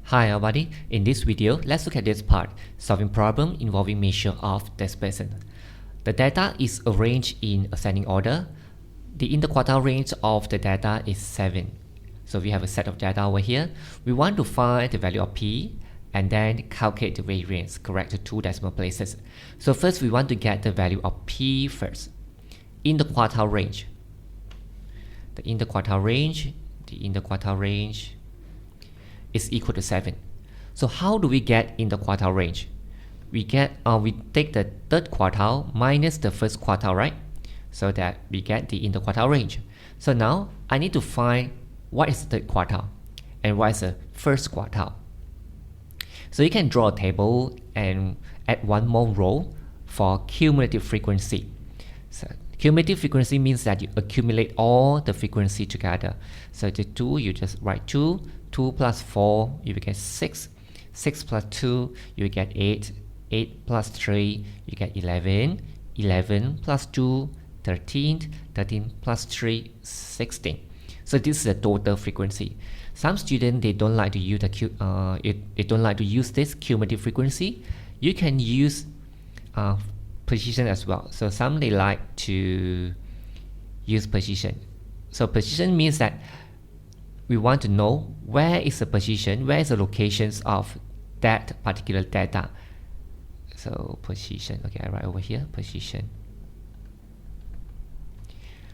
Hi everybody, in this video, let's look at this part, solving problem involving measure of dispersion. The data is arranged in ascending order. The interquartile range of the data is 7. So we have a set of data over here. We want to find the value of P and then calculate the variance, correct the 2 decimal places. So first we want to get the value of P first. Interquartile range. The interquartile range is equal to 7. So how do we get interquartile range? We take the third quartile minus the first quartile, right? So that we get the interquartile range. So now I need to find what is the third quartile and what is the first quartile. So you can draw a table and add one more row for cumulative frequency. So cumulative frequency means that you accumulate all the frequency together. So the 2, you just write 2. 2 plus 4, you will get 6. 6 plus 2, you will get 8. 8 plus 3, you get 11. 11 plus 2, 13. 13 plus 3, 16. So this is the total frequency. Some students, they don't like to use this cumulative frequency. You can use precision as well. So some they like to use precision. So precision means that we want to know where is the position, where is the locations of that particular data. So position, okay, I write over here, position.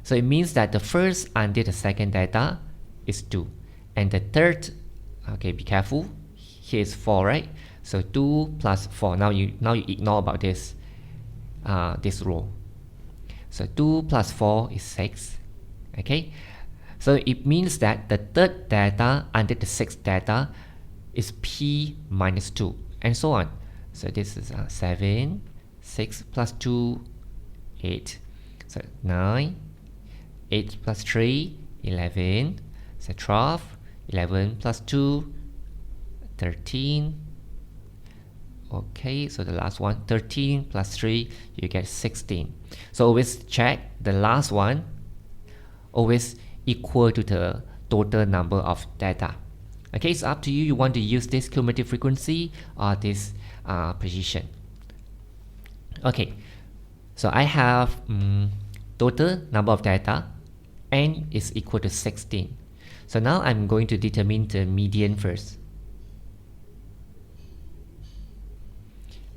So it means that the first until the second data is 2. And the third, okay, be careful, here is 4, right? So 2 plus 4, now you ignore about this row. So 2 plus 4 is 6, okay? So it means that the third data under the sixth data is P minus 2 and so on. So this is 7, 6 plus 2, 8. So 9, 8 plus 3, 11. So 12, 11 plus 2, 13. Okay, so the last one, 13 plus 3, you get 16. So always check the last one, always equal to the total number of data. Okay, it's up to you. You want to use this cumulative frequency or this precision. Okay, so I have total number of data, n is equal to 16. So now I'm going to determine the median first.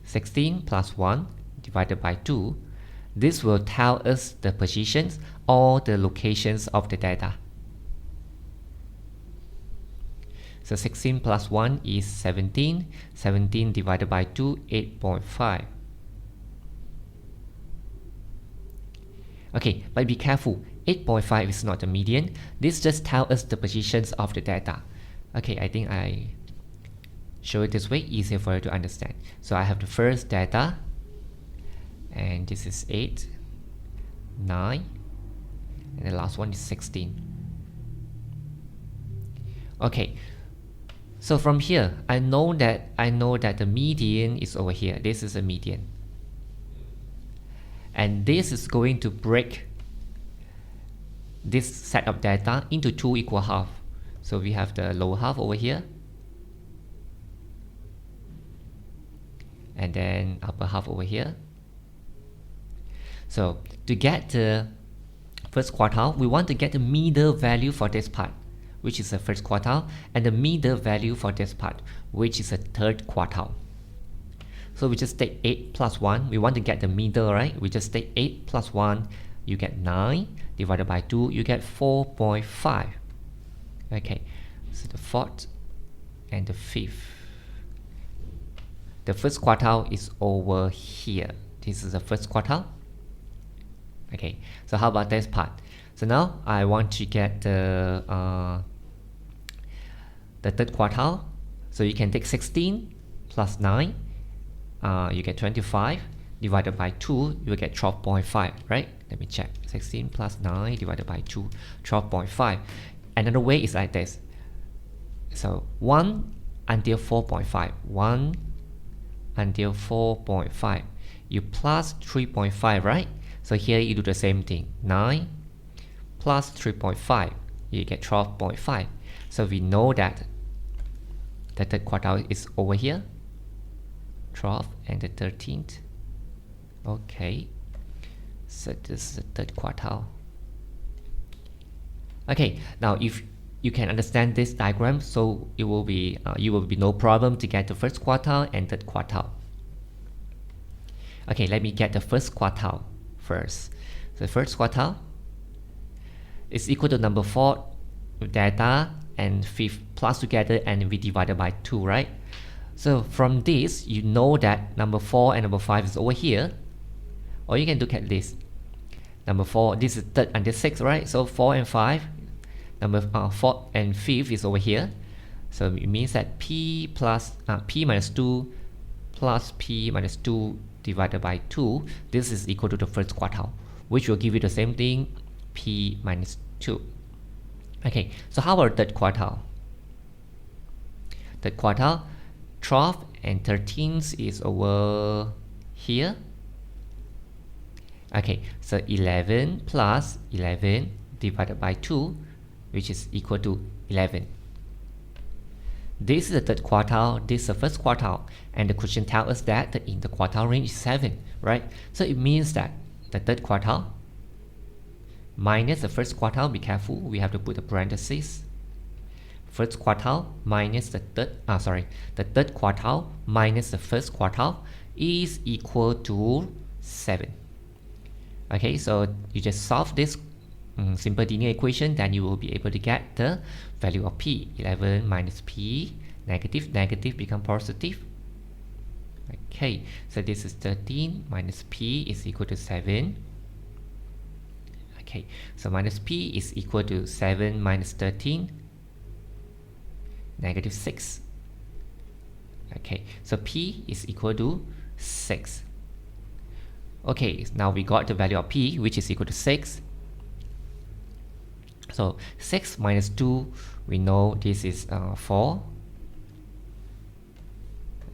16 plus 1 divided by 2. This will tell us the positions or the locations of the data. So 16 plus 1 is 17. 17 divided by 2, 8.5. Okay, but be careful. 8.5 is not the median. This just tells us the positions of the data. Okay, I think I show it this way, easier for you to understand. So I have the first data, and this is 8, 9, and the last one is 16. Okay, so from here I know that the median is over here. This is a median, and this is going to break this set of data into 2 equal halves. So we have the lower half over here and then upper half over here. So to get the first quartile, we want to get the middle value for this part, which is the first quartile, and the middle value for this part, which is the third quartile. So we just take 8 plus 1. We want to get the middle, right? We just take 8 plus 1. You get 9 divided by 2. You get 4.5. Okay, so the fourth and the fifth. The first quartile is over here. This is the first quartile. Okay, so how about this part? So now I want to get the third quartile. So you can take 16 plus 9, you get 25, divided by 2, you will get 12.5, right? Let me check. 16 plus 9 divided by 2, 12.5. Another way is like this. So 1 until 4.5, 1 until 4.5. You plus 3.5, right? So here you do the same thing. 9 plus 3.5, you get 12.5. So we know that The third quartile is over here, 12th and the 13th. Okay, so this is the third quartile. Okay, now if you can understand this diagram, so it will be you will be no problem to get the first quartile and third quartile. Okay, let me get the first quartile first. So the first quartile is equal to number 4 with data and 5th plus together, and we divided by 2, right? So from this, you know that number 4 and number 5 is over here. Or you can look at this. Number 4, this is third and the 6th, right? So 4 and 5, number 4 and 5th is over here. So it means that p minus 2 plus p minus 2 divided by 2, this is equal to the first quartile, which will give you the same thing, p minus 2. Okay, so how about third quartile? Third quartile, 12 and 13th is over here. Okay, so 11 plus 11 divided by 2, which is equal to 11. This is the third quartile, this is the first quartile, and the question tells us that the interquartile range is 7, right? So it means that the third quartile minus the first quartile, be careful, we have to put a parenthesis. First quartile minus the third quartile minus the first quartile is equal to 7. Okay, so you just solve this simple linear equation, then you will be able to get the value of p. 11 minus p, negative become positive. Okay, so this is 13 minus p is equal to 7. Okay, so minus p is equal to 7 minus 13, negative 6. Okay, so p is equal to 6. Okay, now we got the value of p, which is equal to 6. So 6 minus 2, we know this is 4.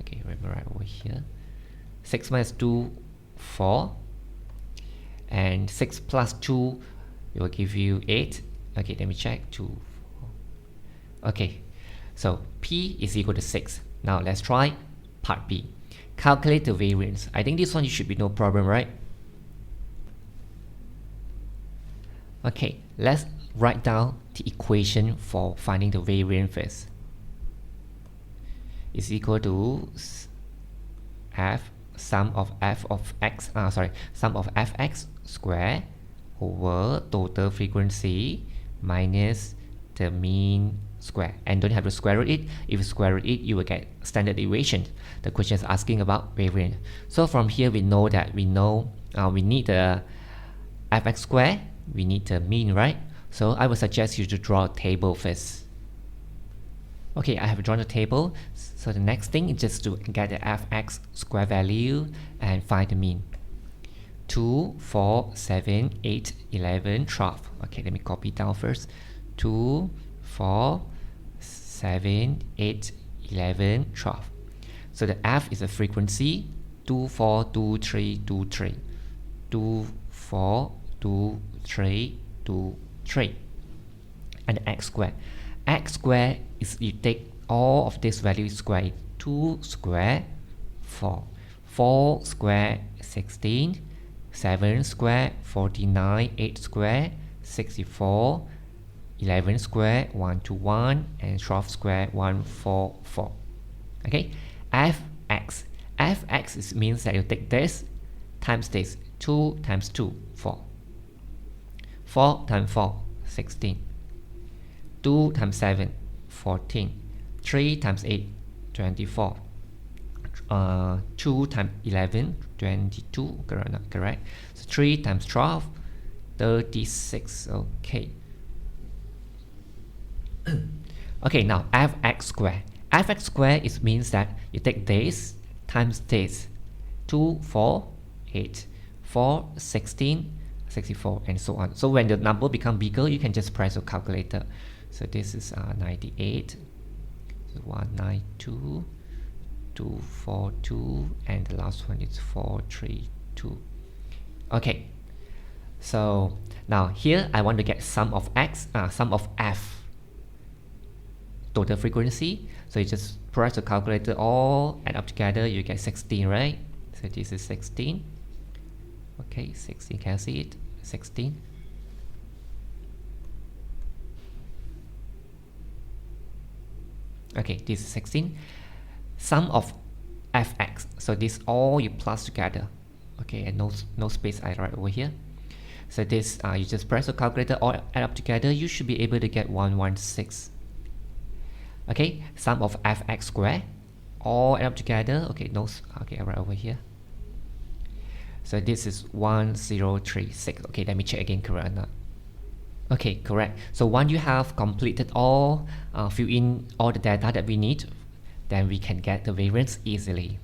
Okay, right over here. 6 minus 2, 4. And 6 plus 2 will give you 8. Okay, let me check. 2, 4. Okay, so p is equal to 6. Now let's try part B. Calculate the variance. I think this one should be no problem, right? Okay, let's write down the equation for finding the variance first. Is equal to sum of fx square over total frequency minus the mean square, and don't have to square root it. If you square root it, you will get standard deviation. The question is asking about variance. So from here we know that we need the fx square, we need the mean, right? So I would suggest you to draw a table first. Okay, I have drawn a table. So the next thing is just to get the fx square value and find the mean. 2, 4, 7, 8, 11, 12. Okay, let me copy down first. 2, 4, 7, 8, 11, 12. So the f is a frequency 2, 4, 2, 3, 2, 3. 2, 4, 2, 3, 2, 3. And the x square. X square is you take all of this value square. 2 square 4. 4 square 16. 7 square 49. 8 square 64. 11 square 121, and 12 square 144. Okay, fx means that you take this times this. 2 times 2, 4. 4 times 4, 16. 2 times 7, 14. 3 times 8, 24. 2 times 11, 22. Correct. So 3 times 12, 36. Okay. Okay, now fx square. Fx square means that you take this times this. 2, 4, 8. 4, 16, 64, and so on. So when the number becomes bigger, you can just press your calculator. So this is 98, so 192, 242, and the last one is 432. Okay, so now here I want to get sum of f. total frequency. So you just press the calculator, all add up together, you get 16, right? So this is 16. Okay, 16, can you see it? 16. Okay, this is 16. Sum of fx. So this all you plus together. Okay, and no space I write over here. So this you just press the calculator, all add up together, you should be able to get 116. Okay, sum of fx squared, all add up together. Okay, okay, I write over here. So this is 1036. Okay, let me check again, correct or not? Okay, correct. So once you have completed all, fill in all the data that we need, then we can get the variance easily.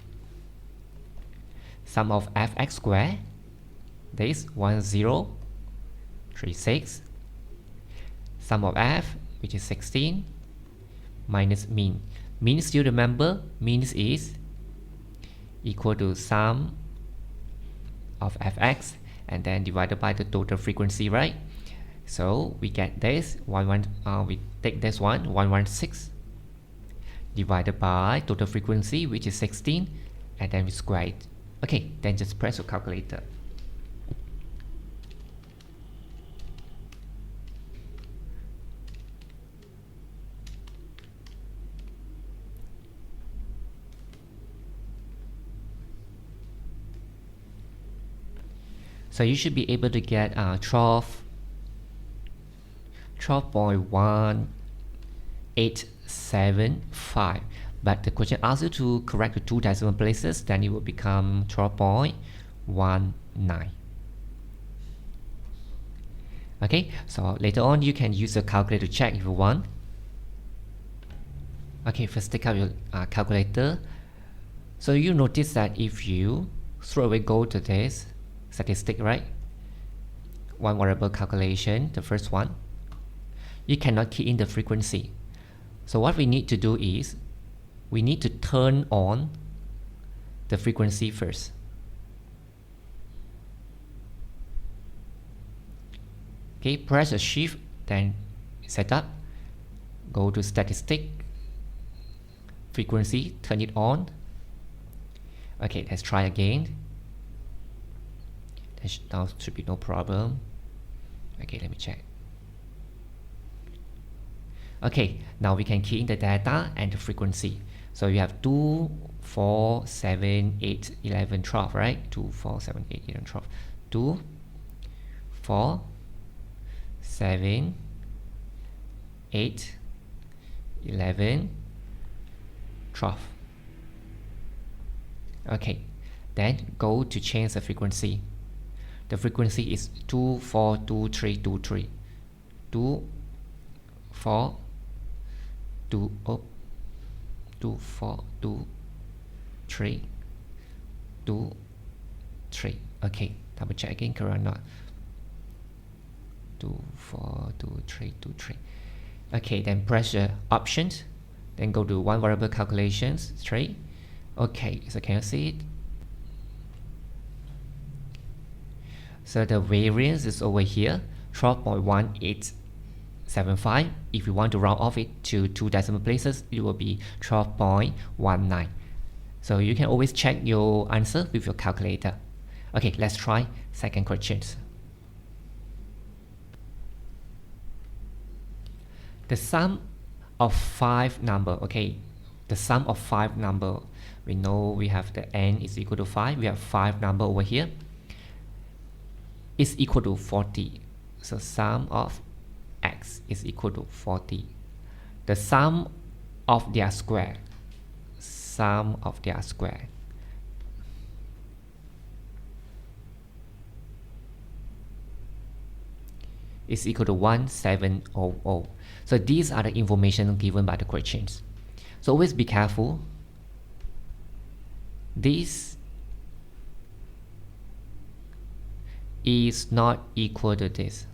Sum of fx squared, that is 1036. Sum of f, which is 16, minus mean. Mean, still remember, mean is equal to sum of fx and then divided by the total frequency, right? So we get this we take this 116 divided by total frequency, which is 16, and then we square it. Okay, then just press your calculator. So you should be able to get 12.1875. But the question asks you to correct the 2 decimal places, then it will become 12.19. Okay, so later on you can use a calculator to check if you want. Okay, first take out your calculator. So you notice that if you straight away go to this statistic, right? One variable calculation, the first one, you cannot key in the frequency. So what we need to do is we need to turn on the frequency first. Okay, press a shift, then setup, go to statistic, frequency, turn it on. Okay, let's try again. Now should be no problem. Okay, let me check. Okay, now we can key in the data and the frequency. So you have 2, 4, 7, 8, 11, 12, right? 2, 4, 7, 8, 11, 12. 2, 4, 7, 8, 11, 12. Okay, then go to change the frequency. The frequency is 2, 4, 2, 3, 2, 3. 2, 4, 2, 2, 4, 2, 3, 2, 3. Okay, double check again, correct or not? 2, 4, 2, 3, 2, 3. Okay, then press the options, then go to one variable calculations, 3. Okay, so can you see it? So the variance is over here, 12.1875. If you want to round off it to 2 decimal places, it will be 12.19. So you can always check your answer with your calculator. Okay, let's try second question. The sum of 5 number, okay, the sum of 5 number, we know we have the n is equal to 5, we have 5 number over here, is equal to 40. So sum of x is equal to 40. The sum of their square, sum of their square, is equal to 1700. So these are the information given by the questions. So always be careful. This is not equal to this.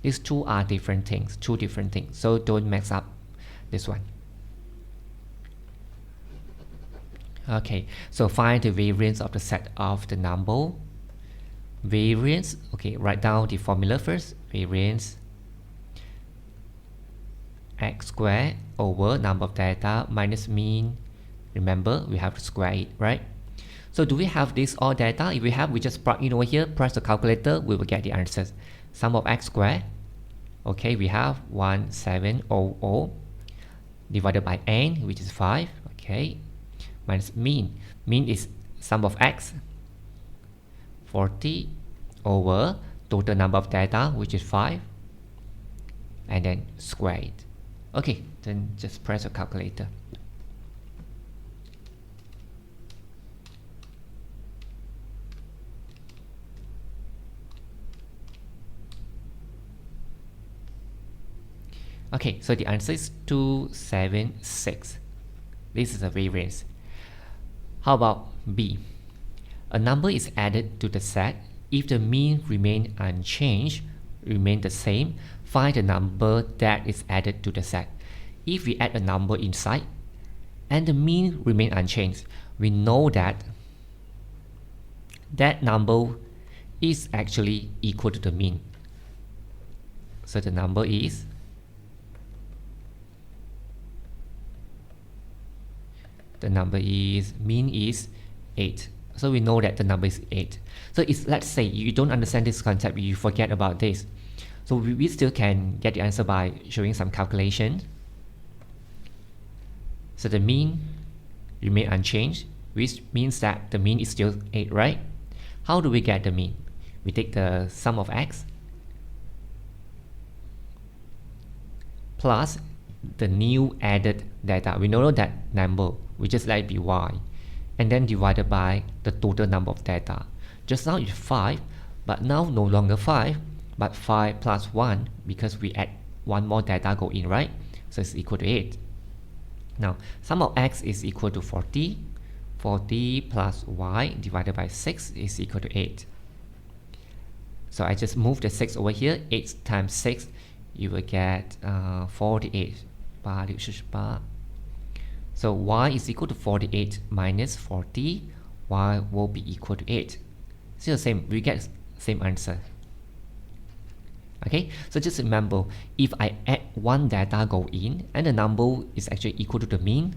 These two are different things, two different things. So don't mix up this one. Okay, so find the variance of the set of the number. Variance, okay, write down the formula first. Variance x squared over number of data minus mean. Remember, we have to square it, right? So do we have this all data? If we have, we just plug in over here, press the calculator, we will get the answers. Sum of x squared, okay, we have 1700 divided by n, which is 5, okay, minus mean. Mean is sum of x, 40 over total number of data, which is 5, and then square it. Okay, then just press the calculator. Okay, so the answer is 276. This is a variance. How about B? A number is added to the set. If the mean remain unchanged, remain the same, find the number that is added to the set. If we add a number inside and the mean remain unchanged, we know that that number is actually equal to the mean. So the number is mean is 8. So we know that the number is 8. So it's, let's say you don't understand this concept, you forget about this. So we still can get the answer by showing some calculation. So the mean remain unchanged, which means that the mean is still 8, right? How do we get the mean? We take the sum of x plus the new added data. We know that number, we just let it be y, and then divided by the total number of data. Just now it's 5, but now no longer 5, but 5 plus 1, because we add one more data go in, right? So it's equal to 8. Now sum of x is equal to 40. 40 plus y divided by 6 is equal to 8. So I just move the 6 over here. 8 times 6, you will get 48. So y is equal to 48 minus 40, y will be equal to 8. Still the same, we get same answer. Okay, so just remember, if I add one data go in and the number is actually equal to the mean,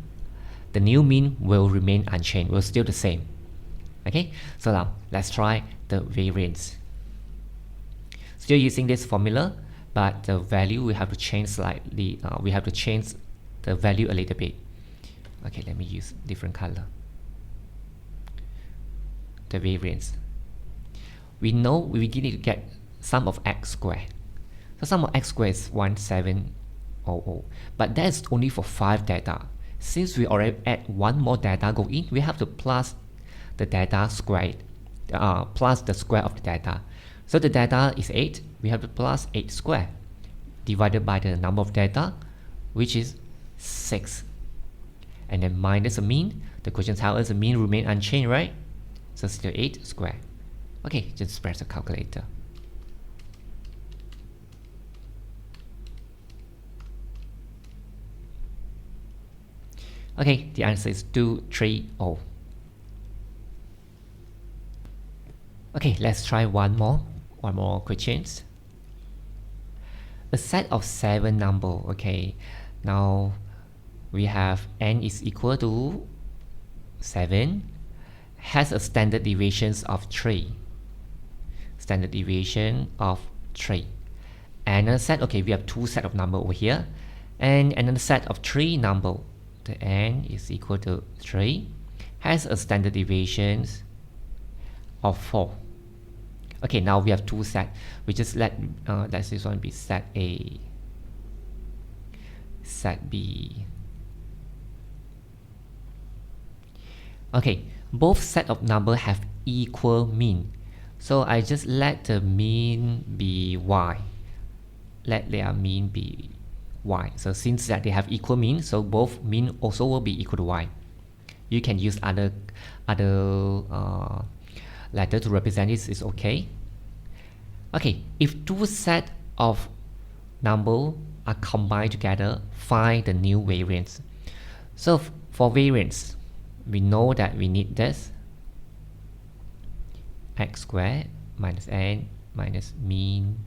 the new mean will remain unchanged, will still the same. Okay, so now let's try the variance. Still using this formula, but the value we have to change slightly. We have to change the value a little bit. Okay, let me use different color. The variance. We know we need to get sum of x squared. So sum of x squared is 1700, but that's only for 5 data. Since we already add one more data go in, we have to plus the data squared, plus the square of the data. So the data is 8, we have to plus 8 squared divided by the number of data, which is 6. And then minus the mean. The question tells us the mean remain unchanged, right? So still 8 squared. Okay, just press the calculator. Okay, the answer is 230. Okay, let's try one more questions. A set of 7 numbers. Okay, now we have n is equal to 7, has a standard deviations of 3. Standard deviation of 3. Another set, okay, we have 2 set of number over here, and another set of 3 number. The n is equal to 3, has a standard deviations of 4. Okay, now we have 2 sets. We just let this one be set A, set B. Okay, both set of number have equal mean. So I just let the mean be y. Let their mean be y. So since that they have equal mean, so both mean also will be equal to y. You can use other letter to represent this is okay. Okay, if 2 set of number are combined together, find the new variance. So for variance, we know that we need this x squared minus n minus mean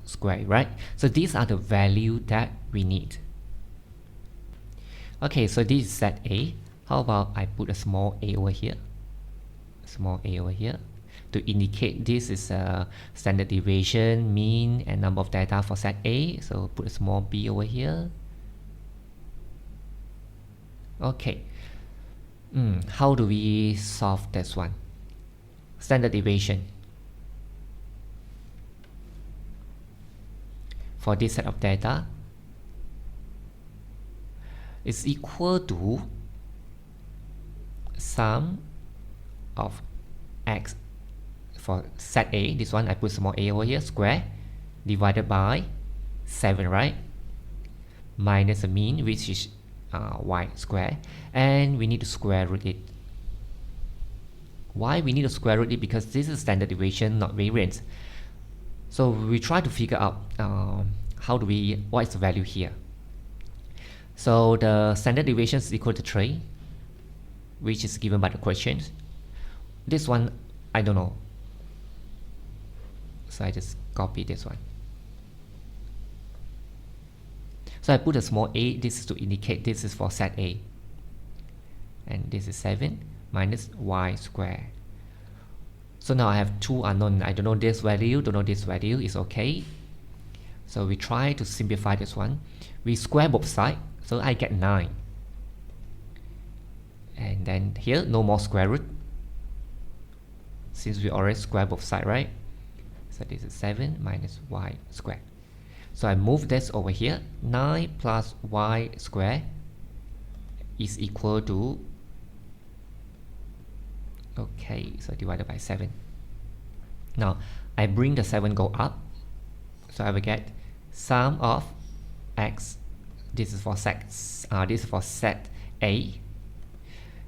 squared, right? So these are the value that we need. Okay, so this is set A. How about I put a small a over here? Small a over here to indicate this is a standard deviation, mean, and number of data for set A. So put a small b over here. Okay. How do we solve this one? Standard deviation for this set of data is equal to sum of x for set A, this one I put small a over here, square, divided by 7, right? Minus the mean, which is y square, and we need to square root it. Why we need to square root it? Because this is standard deviation, not variance. So we try to figure out what is the value here. So the standard deviation is equal to 3, which is given by the questions. This one, I don't know. So I just copy this one. So I put a small a, this is to indicate this is for set A. And this is 7 minus y squared. So now I have two unknown. I don't know this value, don't know this value, is okay. So we try to simplify this one. We square both sides, so I get 9. And then here, no more square root, since we already square both sides, right? So this is 7 minus y squared. So I move this over here. 9 plus y squared is equal to, okay, so divided by 7. Now I bring the 7 go up, so I will get sum of x, this is for set A,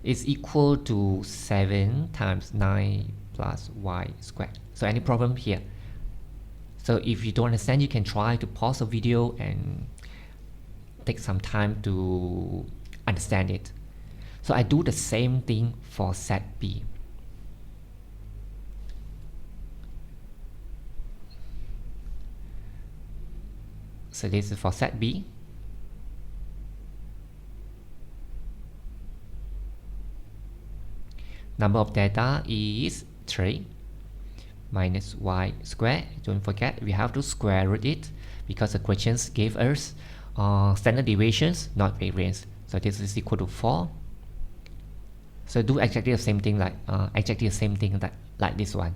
is equal to 7 times 9 plus y squared. So any problem here? So if you don't understand, you can try to pause the video and take some time to understand it. So I do the same thing for set B. So this is for set B. Number of data is 3 minus y squared. Don't forget, we have to square root it because the questions gave us standard deviations, not variance. So this is equal to 4. So do exactly the same thing like this one.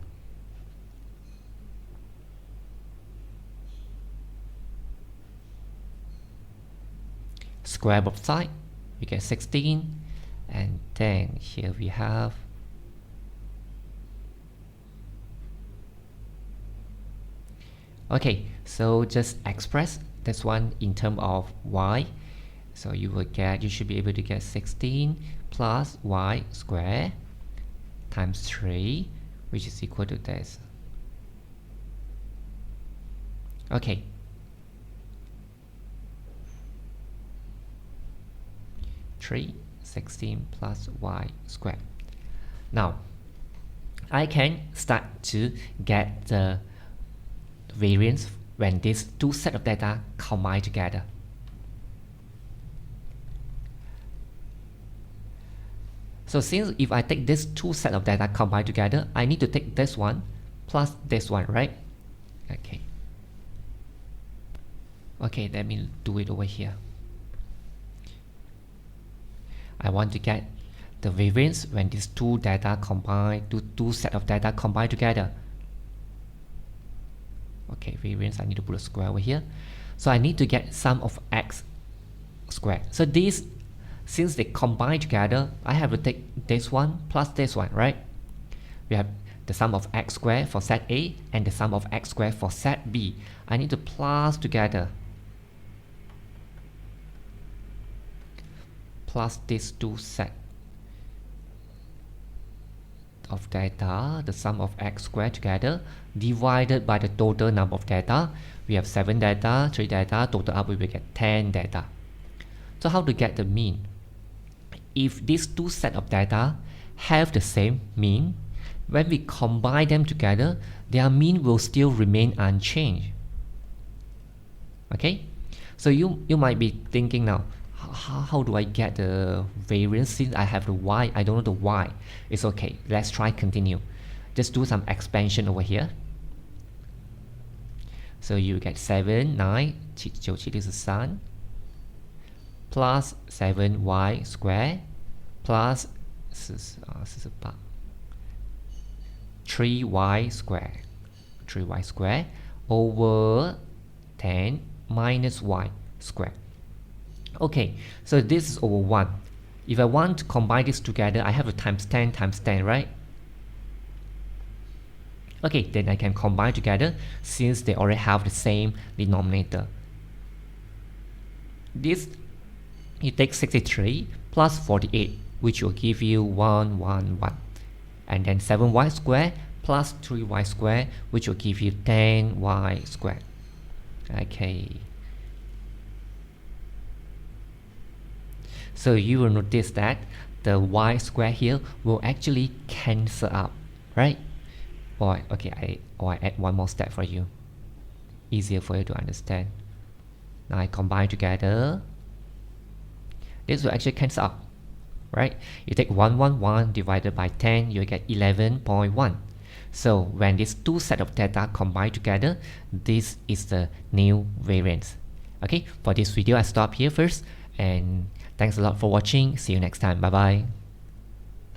Square both sides, we get 16, and then here we have okay, so just express this one in terms of y. So you should be able to get 16 plus y squared times 3, which is equal to this. Okay. Three, 16 plus y squared. Now I can start to get the variance when these two sets of data combine together. So since if I take these two sets of data combined together, I need to take this one plus this one, right? Okay, let me do it over here. I want to get the variance when these two sets of data combine together. Okay, variance, I need to put a square over here. So I need to get sum of x squared. So these, since they combine together, I have to take this one plus this one, right? We have the sum of x squared for set A and the sum of x squared for set B. I need to plus together. Plus these two sets of data, the sum of x squared together, divided by the total number of data. We have 7 data, 3 data, total up we will get 10 data. So how to get the mean? If these two sets of data have the same mean, when we combine them together, their mean will still remain unchanged. Okay? So you might be thinking now, how do I get the variance since I have the y? I don't know the y. It's okay. Let's try continue. Just do some expansion over here. So you get 7, 9, 9plus 7y square plus 3y square 3y square over 10 minus y square. Okay, so this is over 1. If I want to combine this together, I have to times 10 times 10, right? Okay, then I can combine together since they already have the same denominator. This, you take 63 plus 48, which will give you 111. And then 7y squared plus 3y squared, which will give you 10y squared. Okay. So you will notice that the y square here will actually cancel out, right? Or okay, I add one more step for you. Easier for you to understand. Now I combine together. This will actually cancel out, right? You take 111 divided by 10, you get 11.1. So when these two sets of data combine together, this is the new variance. Okay, for this video I stop here first, and thanks a lot for watching. See you next time. Bye bye.